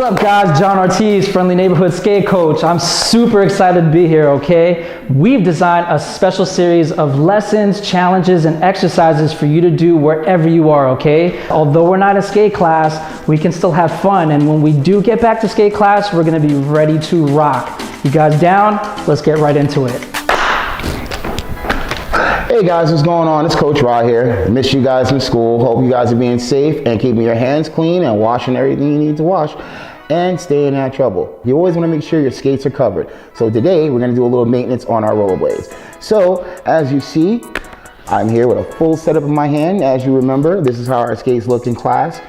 up guys, John Ortiz, Friendly Neighborhood Skate Coach. I'm super excited to be here, okay? We've designed a special series of lessons, challenges, and exercises for you to do wherever you are, okay? Although we're not in skate class, we can still have fun, and when we do get back to skate class, we're gonna be ready to rock. You guys down? Let's get right into it. Hey guys, what's going on? It's Coach Rah here. Miss you guys in school. Hope you guys are being safe and keeping your hands clean and washing everything you need to wash and staying out of trouble. You always want to make sure your skates are covered. So today we're going to do a little maintenance on our rollerblades. So as you see, I'm here with a full setup in my hand. As you remember, this is how our skates looked in class.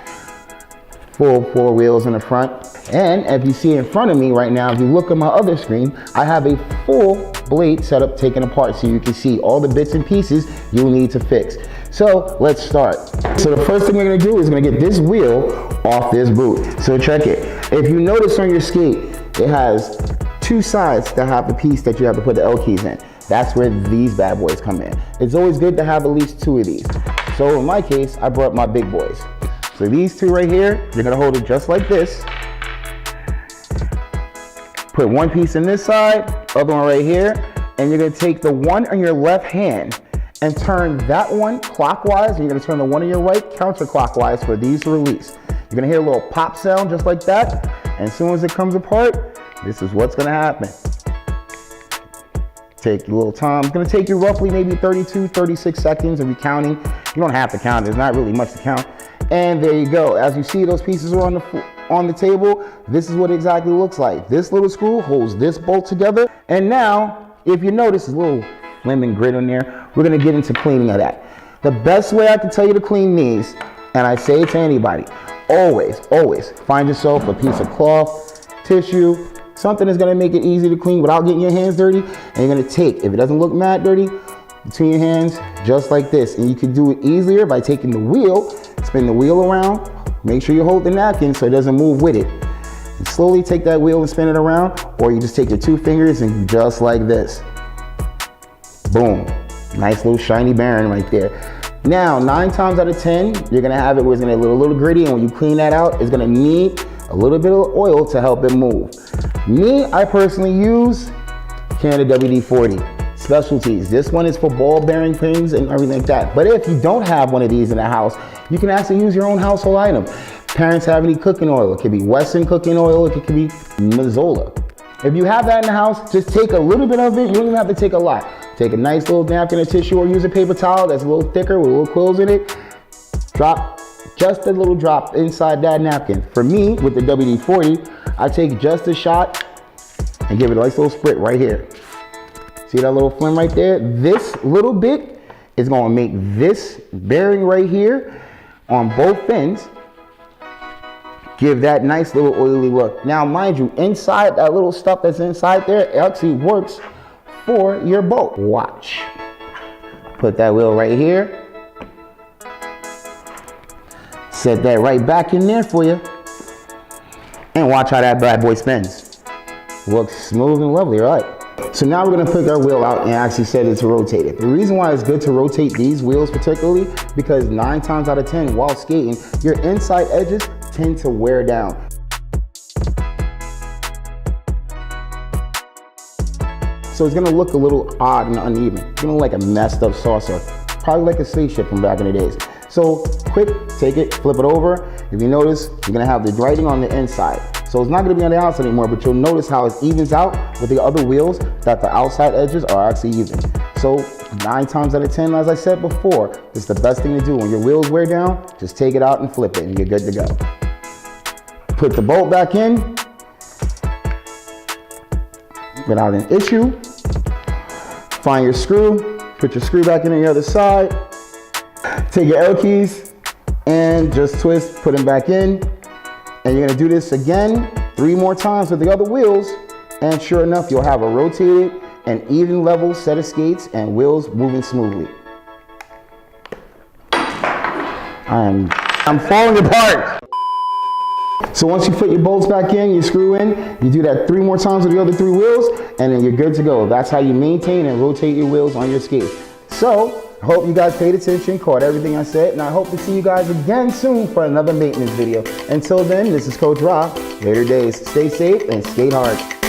Full four wheels in the front. And if you see in front of me right now, if you look at my other screen, I have a full blade setup taken apart so you can see all the bits and pieces you'll need to fix. So let's start. So the first thing we're gonna do is gonna get this wheel off this boot. So check it. If you notice on your skate, it has two sides that have the piece that you have to put the L keys in. That's where these bad boys come in. It's always good to have at least two of these. So in my case, I brought my big boys. So these two right here, you're gonna hold it just like this. Put one piece in this side, other one right here, and you're gonna take the one on your left hand and turn that one clockwise, and you're gonna turn the one on your right counterclockwise for these to release. You're gonna hear a little pop sound just like that, and as soon as it comes apart, this is what's gonna happen. Take a little time. It's gonna take you roughly maybe 32, 36 seconds of you counting. You don't have to count, there's not really much to count. And there you go. As you see, those pieces are on the table. This is what it exactly looks like. This little screw holds this bolt together. And now, if you notice, there's a little lemon grit on there. We're gonna get into cleaning of that. The best way I can tell you to clean these, and I say it to anybody, always find yourself a piece of cloth, tissue, something that's gonna make it easy to clean without getting your hands dirty. And you're gonna take, if it doesn't look mad dirty, between your hands, just like this. And you can do it easier by taking the wheel, spin the wheel around, make sure you hold the napkin so it doesn't move with it. And slowly take that wheel and spin it around, or you just take your two fingers and just like this. Boom. Nice little shiny bearing right there. Now, 9 times out of 10, you're gonna have it where it's gonna get a little gritty, and when you clean that out, it's gonna need a little bit of oil to help it move. Me, I personally use Canada WD-40. Specialties. This one is for ball bearing pins and everything like that. But if you don't have one of these in the house, you can actually use your own household item. Parents have any cooking oil. It could be Wesson cooking oil. It could be Mazola. If you have that in the house, just take a little bit of it. You don't even have to take a lot. Take a nice little napkin or tissue, or use a paper towel that's a little thicker with little quills in it. Drop just a little drop inside that napkin. For me, with the WD-40, I take just a shot and give it a nice little sprit right here. See that little phlegm right there? This little bit is gonna make this bearing right here on both fins give that nice little oily look. Now, mind you, inside that little stuff that's inside there, it actually works for your boat. Watch. Put that wheel right here. Set that right back in there for you. And watch how that bad boy spins. Looks smooth and lovely, right? So now we're gonna pick our wheel out and actually set it to rotate it. The reason why it's good to rotate these wheels particularly, because 9 times out of 10 while skating, your inside edges tend to wear down. So it's gonna look a little odd and uneven. It's gonna look like a messed up saucer. Probably like a spaceship from back in the days. So quick, take it, flip it over. If you notice, you're gonna have the writing on the inside. So it's not gonna be on the outside anymore, but you'll notice how it evens out with the other wheels, that the outside edges are actually even. So 9 times out of 10, as I said before, it's the best thing to do. When your wheels wear down, just take it out and flip it and you're good to go. Put the bolt back in without an issue. Find your screw, put your screw back in on the other side. Take your L keys and just twist, put them back in. And you're gonna do this again 3 more times with the other wheels, and sure enough, you'll have a rotated and even level set of skates and wheels moving smoothly. I'm falling apart. So once you put your bolts back in, you screw in, you do that 3 more times with the other 3 wheels, and then you're good to go. That's how you maintain and rotate your wheels on your skate. So I hope you guys paid attention, caught everything I said, and I hope to see you guys again soon for another maintenance video. Until then, this is Coach Rah. Later days. Stay safe and skate hard.